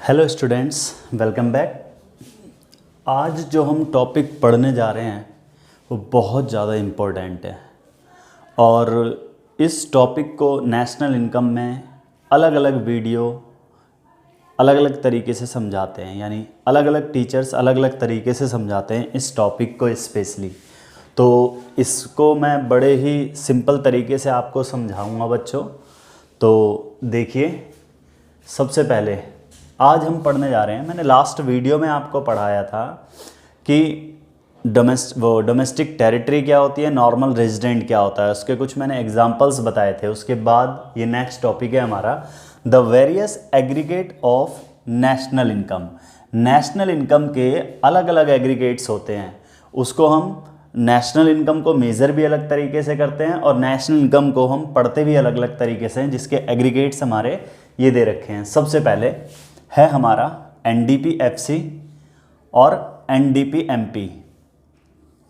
Hello students, welcome back. आज जो हम टॉपिक पढ़ने जा रहे हैं वो बहुत ज़्यादा इम्पोर्टेंट है और इस टॉपिक को नेशनल इनकम में अलग अलग वीडियो अलग अलग तरीके से समझाते हैं, यानी अलग अलग टीचर्स अलग अलग तरीके से समझाते हैं इस टॉपिक को स्पेशली। तो इसको मैं बड़े ही सिंपल तरीके से आपको समझाऊंगा बच्चों। तो देखिए, सबसे पहले आज हम पढ़ने जा रहे हैं, मैंने लास्ट वीडियो में आपको पढ़ाया था कि डोमेस्टिक टेरिटरी क्या होती है, नॉर्मल रेजिडेंट क्या होता है, उसके कुछ मैंने एग्जांपल्स बताए थे। उसके बाद ये नेक्स्ट टॉपिक है हमारा the various aggregate of national income. National income के अलग अलग एग्रीगेट्स होते हैं, उसको हम नेशनल इनकम को मेज़र भी अलग तरीके से करते हैं और नेशनल इनकम को हम पढ़ते भी अलग अलग तरीके से हैं, जिसके एग्रीगेट्स हमारे ये दे रखे हैं। सबसे पहले है हमारा NDP-FC और NDP-MP,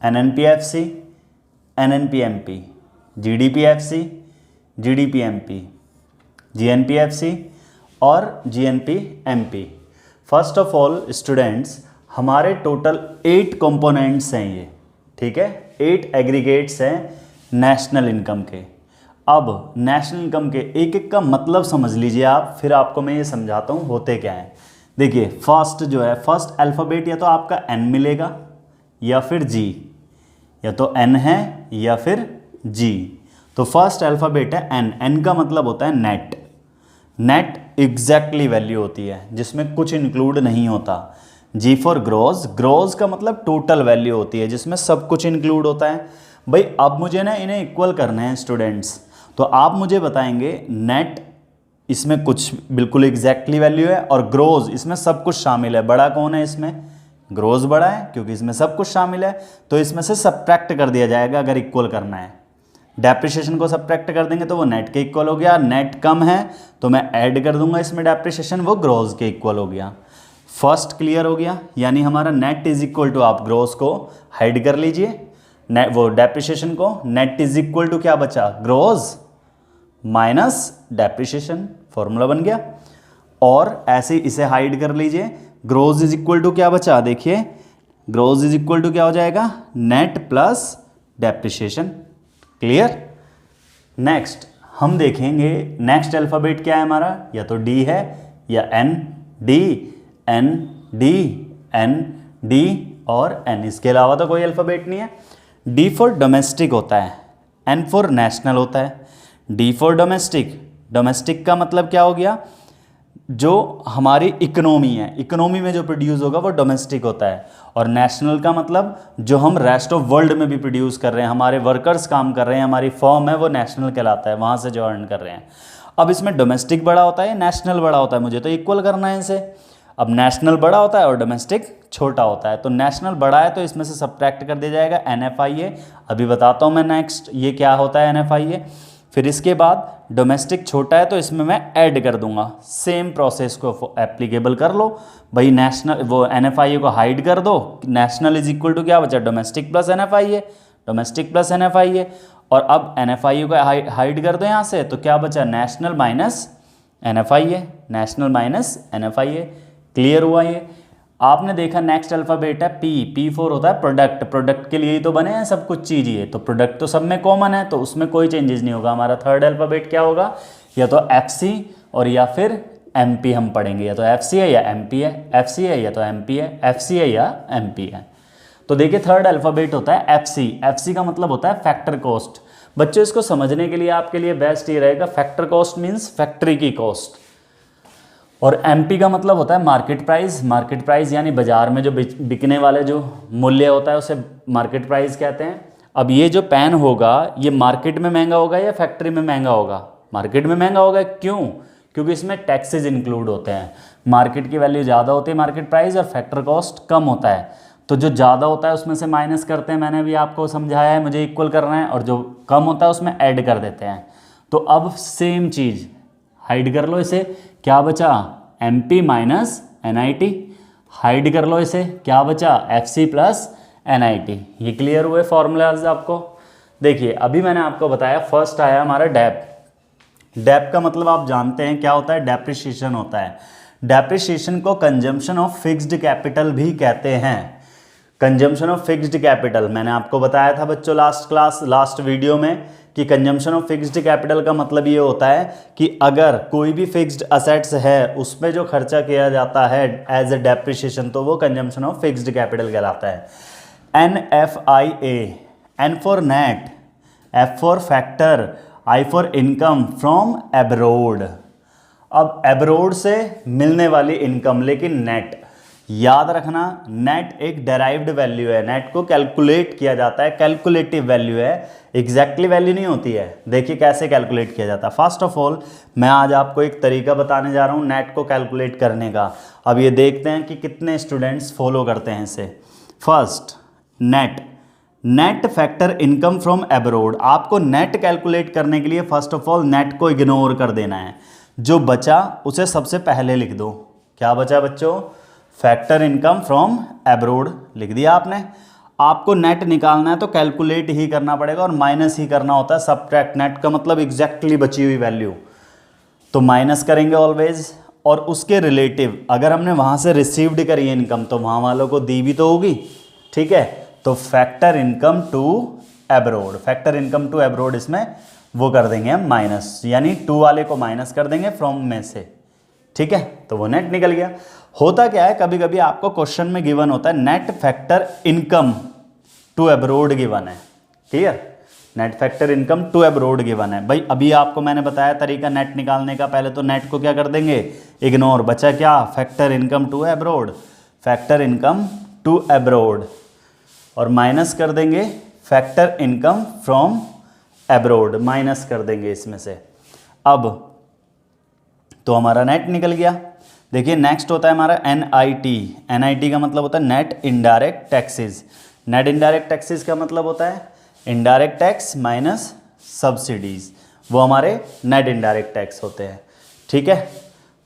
NNP-FC, NNP-MP, GDP-FC, GDP-MP, GNP-FC और GNP-MP। First of all students, हमारे टोटल 8 कंपोनेंट्स हैं ये, ठीक है, 8 एग्रीगेट्स हैं नेशनल इनकम के। अब नेशनल इनकम के एक एक का मतलब समझ लीजिए आप, फिर आपको मैं ये समझाता हूँ होते क्या है। देखिए, फर्स्ट जो है, फर्स्ट अल्फ़ाबेट या तो आपका N मिलेगा या फिर G, या तो N है या फिर G। तो फर्स्ट अल्फ़ाबेट है N। N का मतलब होता है नेट। नेट एग्जैक्टली वैल्यू होती है जिसमें कुछ इंक्लूड नहीं होता। G for grows. ग्रोज का मतलब टोटल वैल्यू होती है जिसमें सब कुछ इंक्लूड होता है। भाई अब मुझे ना इन्हें इक्वल करना है स्टूडेंट्स, तो आप मुझे बताएंगे नेट इसमें कुछ बिल्कुल एग्जैक्टली वैल्यू है और ग्रोज इसमें सब कुछ शामिल है। बड़ा कौन है इसमें? ग्रोज बड़ा है क्योंकि इसमें सब कुछ शामिल है, तो इसमें से सबट्रैक्ट कर दिया जाएगा अगर इक्वल करना है। डेप्रिसिएशन को सबट्रैक्ट कर देंगे तो वो नेट के इक्वल हो गया। नेट कम है तो मैं ऐड कर दूंगा इसमें डेप्रिसिएशन, वो ग्रोज के इक्वल हो गया। फर्स्ट क्लियर हो गया, यानी हमारा नेट इज इक्वल टू, आप ग्रोज को हाइड कर लीजिए, वो डेप्रिसिएशन को, नेट इज इक्वल टू क्या बचा? ग्रोज माइनस डेप्रिसिएशन, फॉर्मूला बन गया। और ऐसे इसे हाइड कर लीजिए, ग्रोज इज इक्वल टू क्या बचा? देखिए, ग्रोज इज इक्वल टू क्या हो जाएगा? Net plus depreciation. Clear? Next हम देखेंगे नेक्स्ट अल्फ़ाबेट क्या है हमारा, या तो डी है या N. D, N, D, N, D और एन, इसके अलावा तो कोई अल्फ़ाबेट नहीं है। डी फॉर डोमेस्टिक होता है, एन फॉर नेशनल होता है। डी फॉर डोमेस्टिक, डोमेस्टिक का मतलब क्या हो गया? जो हमारी इकोनॉमी है, इकोनॉमी में जो प्रोड्यूस होगा वो डोमेस्टिक होता है। और नेशनल का मतलब जो हम रेस्ट ऑफ वर्ल्ड में भी प्रोड्यूस कर रहे हैं, हमारे वर्कर्स काम कर रहे हैं, हमारी फॉर्म है, वो नेशनल कहलाता है, वहाँ से जो अर्न कर रहे हैं। अब इसमें डोमेस्टिक बड़ा होता है, नेशनल बड़ा होता है, मुझे तो इक्वल करना है इसे। अब नेशनल बड़ा होता है और डोमेस्टिक छोटा होता है, तो नेशनल बड़ा है तो इसमें से सबट्रैक्ट कर दिया जाएगा NFIA। अभी बताता हूँ मैं नेक्स्ट ये क्या होता है NFIA। फिर इसके बाद डोमेस्टिक छोटा है तो इसमें मैं ऐड कर दूंगा। सेम प्रोसेस को एप्लीकेबल कर लो भाई। नेशनल वो NFIA को हाइड कर दो, नेशनल इज इक्वल टू क्या बचा? Domestic plus NFIA, domestic plus NFIA। और अब NFIA को हाइड कर दो यहाँ से, तो क्या बचा? National minus NFIA, national minus NFIA। Clear हुआ ये? आपने देखा नेक्स्ट अल्फ़ाबेट है P फॉर होता है प्रोडक्ट। प्रोडक्ट के लिए ही तो बने हैं सब कुछ चीज़, ये तो प्रोडक्ट तो सब में कॉमन है, तो उसमें कोई चेंजेस नहीं होगा। हमारा थर्ड अल्फ़ाबेट क्या होगा? या तो FC और या फिर MP हम पढ़ेंगे, या तो FC है या MP है, FC है या तो MP है, FC है या MP है। तो देखिए थर्ड अल्फ़ाबेट होता है FC। FC का मतलब होता है फैक्टर कॉस्ट। बच्चों इसको समझने के लिए आपके लिए बेस्ट ये रहेगा, फैक्टर कॉस्ट मीन्स फैक्ट्री की कॉस्ट। और MP का मतलब होता है मार्केट प्राइस। मार्केट प्राइस यानी बाजार में जो बिकने वाले जो मूल्य होता है उसे मार्केट प्राइस कहते हैं। अब ये जो पेन होगा ये मार्केट में महंगा होगा या फैक्ट्री में महंगा होगा? मार्केट में महंगा होगा। क्यों? क्योंकि इसमें टैक्सेस इंक्लूड होते हैं। मार्केट की वैल्यू ज़्यादा होती है मार्केट प्राइस, और फैक्टर कॉस्ट कम होता है। तो जो ज़्यादा होता है उसमें से माइनस करते हैं, मैंने भी आपको समझाया है, मुझे इक्वल करना है, और जो कम होता है उसमें ऐड कर देते हैं। तो अब सेम चीज़ हाइड कर लो इसे, क्या बचा? MP minus NIT। हाइड कर लो इसे, क्या बचा? FC plus NIT। ये क्लियर हुए फॉर्मूलाज आपको? देखिए अभी मैंने आपको बताया, फर्स्ट आया हमारा डेप। डेप का मतलब आप जानते हैं क्या होता है? डेप्रिसिएशन होता है। डेप्रिसिएशन को कंजम्पशन ऑफ फिक्स्ड कैपिटल भी कहते हैं। कंजम्पशन ऑफ फिक्स्ड कैपिटल मैंने आपको बताया था बच्चों लास्ट वीडियो में कि कंजम्पशन ऑफ फिक्स्ड कैपिटल का मतलब ये होता है कि अगर कोई भी फिक्स्ड असेट्स है उस पर जो खर्चा किया जाता है एज ए डेप्रिसिएशन तो वो कंजम्पशन ऑफ फिक्स्ड कैपिटल कहलाता है। NFIA, N for net, F for factor, I for income from abroad. अब एब्रोड से मिलने वाली इनकम लेकिन नेट, याद रखना नेट एक डेराइव्ड वैल्यू है, नेट को कैलकुलेट किया जाता है, कैलकुलेटिव वैल्यू है, एग्जैक्टली वैल्यू नहीं होती है। देखिए कैसे कैलकुलेट किया जाता है। फर्स्ट ऑफ ऑल मैं आज आपको एक तरीका बताने जा रहा हूँ नेट को कैलकुलेट करने का। अब ये देखते हैं कि कितने स्टूडेंट्स फॉलो करते हैं इसे। First net factor income from abroad. आपको नेट कैलकुलेट करने के लिए फर्स्ट ऑफ ऑल नेट को इग्नोर कर देना है, जो बचा उसे सबसे पहले लिख दो। क्या बचा बच्चों? फैक्टर इनकम फ्रॉम एब्रोड लिख दिया आपने। आपको नेट निकालना है तो कैलकुलेट ही करना पड़ेगा और माइनस ही करना होता है। सबट्रैक्ट नेट का मतलब एग्जैक्टली बची हुई वैल्यू, तो माइनस करेंगे ऑलवेज। और उसके रिलेटिव अगर हमने वहाँ से रिसीव्ड करी है इनकम तो वहाँ वालों को दी भी तो होगी, ठीक है। तो factor income to abroad, factor income to abroad इसमें वो कर देंगे हम माइनस, यानी टू वाले को माइनस कर देंगे फ्रॉम में से, ठीक है। तो वो नेट निकल गया। होता क्या है, कभी कभी आपको क्वेश्चन में गिवन होता है net factor income to abroad given है, clear. Net factor income to abroad given है भाई। अभी आपको मैंने बताया तरीका नेट निकालने का। पहले तो नेट को क्या कर देंगे, इग्नोर। बचा क्या? Factor income to abroad, factor income to abroad, और माइनस कर देंगे factor income from abroad, minus कर देंगे इसमें से। अब तो हमारा नेट निकल गया। देखिए नेक्स्ट होता है हमारा NIT। NIT का मतलब होता है net indirect taxes. Net indirect taxes का मतलब होता है इनडायरेक्ट टैक्स माइनस सब्सिडीज, वो हमारे नेट इनडायरेक्ट टैक्स होते हैं, ठीक है।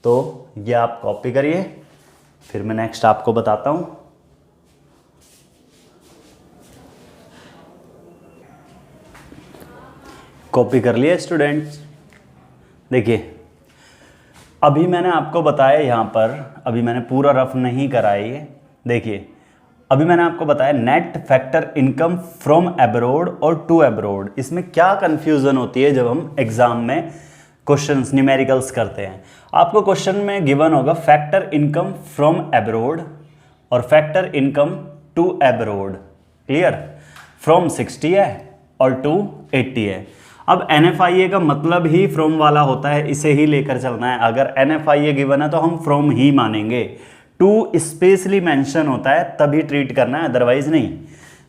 तो ये आप कॉपी करिए, फिर मैं नेक्स्ट आपको बताता हूँ। कॉपी कर लिया स्टूडेंट्स। देखिए अभी मैंने आपको बताया यहाँ पर, अभी मैंने पूरा रफ नहीं करा ये। देखिए अभी मैंने आपको बताया net factor income from abroad और टू एब्रोड। इसमें क्या कंफ्यूजन होती है जब हम एग्जाम में क्वेश्चंस न्यूमेरिकल्स करते हैं। आपको क्वेश्चन में गिवन होगा फैक्टर इनकम फ्रॉम एब्रोड और factor income to abroad, clear. From 60 है और टू 80 है। अब NFIA का मतलब ही फ्रॉम वाला होता है, इसे ही लेकर चलना है। अगर NFIA गिवन है तो हम फ्रॉम ही मानेंगे। टू स्पेशली मेंशन होता है तभी ट्रीट करना है, अदरवाइज नहीं।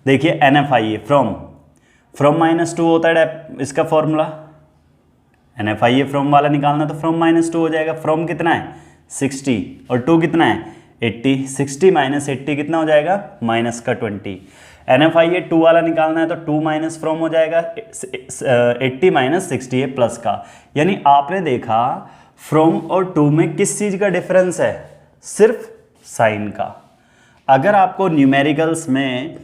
देखिए NFIA फ्रॉम माइनस टू होता है इसका फॉर्मूला। NFIA फ्रॉम वाला निकालना तो फ्रॉम माइनस टू हो जाएगा। फ्रॉम कितना है 60 और टू कितना है 80। 60 माइनस 80 कितना हो जाएगा माइनस का 20। NFIA टू वाला निकालना है तो टू माइनस फ्रॉम हो जाएगा 80 माइनस 60 है प्लस का। यानी आपने देखा फ्रॉम और टू में किस चीज़ का डिफरेंस है, सिर्फ साइन का। अगर आपको न्यूमेरिकल्स में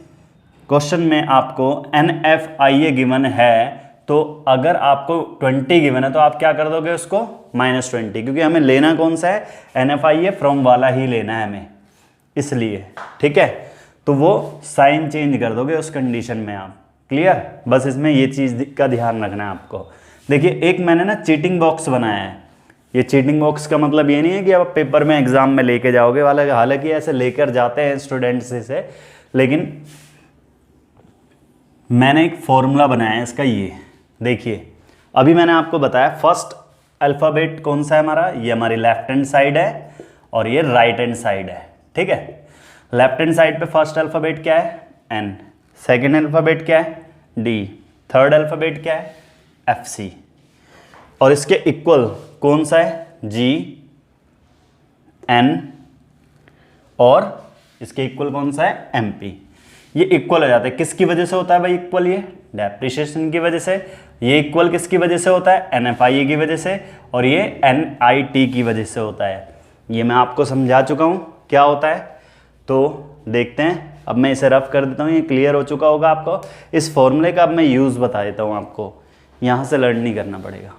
क्वेश्चन में आपको NFIA गिवन है तो अगर आपको 20 गिवन है तो आप क्या कर दोगे उसको -20, क्योंकि हमें लेना कौन सा है NFIA फ्रॉम वाला ही लेना है हमें, इसलिए, ठीक है। तो वो साइन चेंज कर दोगे उस कंडीशन में आप, क्लियर। बस इसमें ये चीज़ का ध्यान रखना है आपको। देखिए एक मैंने ना चीटिंग बॉक्स बनाया है। ये चीटिंग बॉक्स का मतलब ये नहीं है कि आप पेपर में एग्जाम में लेके जाओगे वाला, हालांकि ऐसे लेकर जाते हैं स्टूडेंट्स इसे, लेकिन मैंने एक फॉर्मूला बनाया है इसका। ये देखिए अभी मैंने आपको बताया फर्स्ट अल्फ़ाबेट कौन सा है हमारा, ये हमारी लेफ्ट हैंड साइड है और ये राइट हैंड साइड है, ठीक है। लेफ्ट हैंड साइड पे फर्स्ट अल्फ़ाबेट क्या है N, सेकेंड अल्फ़ाबेट क्या है D, थर्ड अल्फ़ाबेट क्या है FC, और इसके इक्वल कौन सा है G, N, और इसके इक्वल कौन सा है MP। ये इक्वल हो जाता है, किसकी वजह से होता है भाई इक्वल, ये डेप्रिसिएशन की वजह से। ये इक्वल किसकी वजह से होता है NFIA की वजह से, और ये NIT की वजह से होता है। ये मैं आपको समझा चुका हूँ क्या होता है। तो देखते हैं, अब मैं इसे रफ कर देता हूँ, ये क्लियर हो चुका होगा आपको। इस फॉर्मूले का अब मैं यूज़ बता देता हूँ आपको, यहाँ से लर्न नहीं करना पड़ेगा।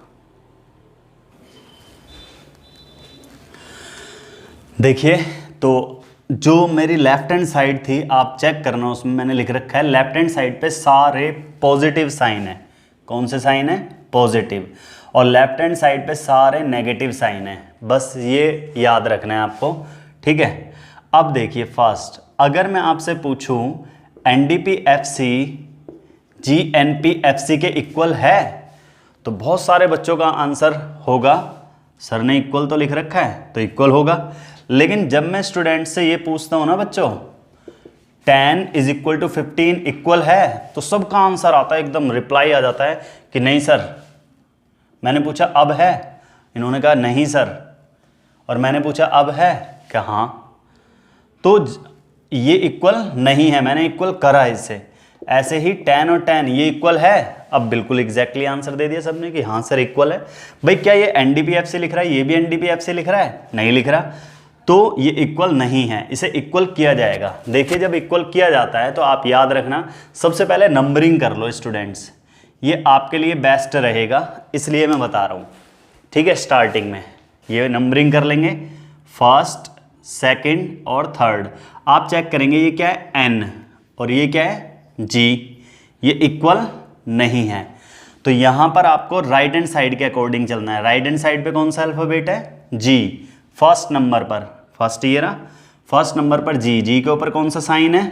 देखिए, तो जो मेरी लेफ्ट हैंड साइड थी आप चेक करना, उसमें मैंने लिख रखा है लेफ्ट हैंड साइड पे सारे पॉजिटिव साइन है। कौन से साइन है? पॉजिटिव। और लेफ्ट हैंड साइड पे सारे नेगेटिव साइन है। बस ये याद रखना है आपको, ठीक है। अब देखिए फर्स्ट, अगर मैं आपसे पूछूं NDP-FC GNP-FC के इक्वल है, तो बहुत सारे बच्चों का आंसर होगा सर ने इक्वल तो लिख रखा है तो इक्वल होगा। लेकिन जब मैं स्टूडेंट से ये पूछता हूं ना बच्चों 10 इज इक्वल टू 15 इक्वल है, तो सबका आंसर आता है, एकदम रिप्लाई आ जाता है कि नहीं सर। मैंने पूछा अब है, इन्होंने कहा नहीं सर। और मैंने पूछा अब है, क्या हाँ। तो ये इक्वल नहीं है, मैंने इक्वल करा इससे। ऐसे ही 10 और 10 ये इक्वल है। अब बिल्कुल एग्जैक्टली आंसर दे दिया सबने कि हाँ सर इक्वल है। भाई क्या ये NDP-FC लिख रहा है, ये भी NDP-FC लिख रहा है? नहीं लिख रहा, तो ये इक्वल नहीं है, इसे इक्वल किया जाएगा। देखिए जब इक्वल किया जाता है तो आप याद रखना, सबसे पहले नंबरिंग कर लो स्टूडेंट्स, ये आपके लिए बेस्ट रहेगा, इसलिए मैं बता रहा हूँ, ठीक है। स्टार्टिंग में ये नंबरिंग कर लेंगे, फर्स्ट, सेकंड और थर्ड। आप चेक करेंगे ये क्या है N और ये क्या है G, ये इक्वल नहीं है। तो यहाँ पर आपको राइट हैंड साइड के अकॉर्डिंग चलना है। राइट हैंड साइड पे कौन सा अल्फाबेट है? G। फर्स्ट नंबर पर, फर्स्ट ये रहा, फर्स्ट नंबर पर G, G के ऊपर कौन सा साइन है?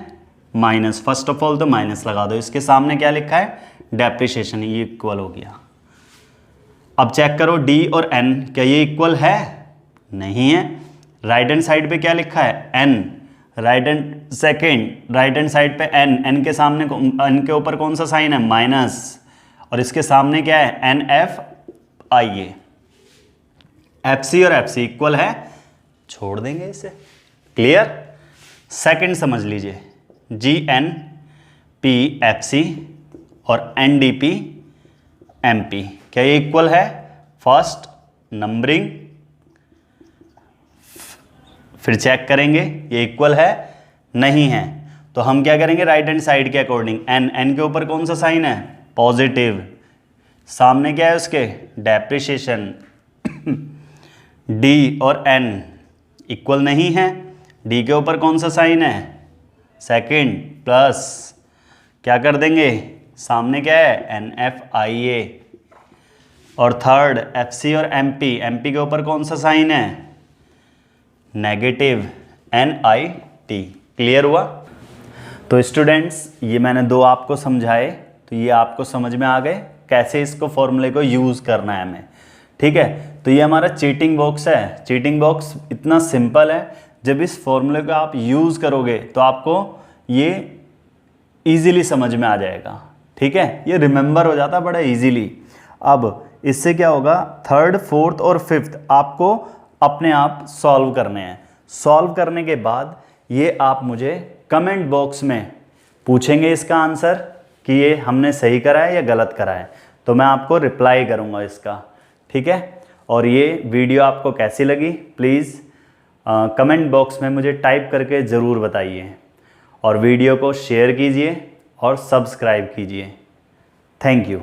माइनस। फर्स्ट ऑफ ऑल तो माइनस लगा दो। इसके सामने क्या लिखा है? डेप्रिसिएशन, ये इक्वल हो गया। अब चेक करो D और N, क्या ये इक्वल है? नहीं है। राइट हैंड साइड पे क्या लिखा है? N। Right hand second, right hand side पे N, N के सामने, N के ऊपर कौन सा साइन है? माइनस। और इसके सामने क्या है? NFIA। FC और FC इक्वल है, छोड़ देंगे इसे। क्लियर? सेकंड समझ लीजिए, GNP-FC और NDP-MP, क्या ये इक्वल है? फर्स्ट नंबरिंग, फिर चेक करेंगे ये इक्वल है, नहीं है। तो हम क्या करेंगे? राइट हैंड साइड के अकॉर्डिंग, N के ऊपर कौन सा साइन है? पॉजिटिव। सामने क्या है उसके? डेप्रिसिएशन। D और N इक्वल नहीं है। D के ऊपर कौन सा साइन है? सेकंड, प्लस क्या कर देंगे? सामने क्या है? NFIA। और थर्ड FC और MP के ऊपर कौन सा साइन है? Negative, NIT। क्लियर हुआ? तो स्टूडेंट्स ये मैंने दो आपको समझाए, तो ये आपको समझ में आ गए कैसे इसको फॉर्मूले को यूज़ करना है हमें, ठीक है। तो ये हमारा चीटिंग बॉक्स है। चीटिंग बॉक्स इतना सिंपल है, जब इस फॉर्मूले को आप यूज़ करोगे तो आपको ये इजीली समझ में आ जाएगा, ठीक है। ये रिमेंबर हो जाता है बड़ा इजीली। अब इससे क्या होगा? थर्ड, फोर्थ और फिफ्थ आपको अपने आप सॉल्व करने हैं। सॉल्व करने के बाद ये आप मुझे कमेंट बॉक्स में पूछेंगे इसका आंसर कि ये हमने सही करा है या गलत करा है, तो मैं आपको रिप्लाई करूँगा इसका, ठीक है। और ये वीडियो आपको कैसी लगी प्लीज़ कमेंट बॉक्स में मुझे टाइप करके ज़रूर बताइए। और वीडियो को शेयर कीजिए और सब्सक्राइब कीजिए। Thank you.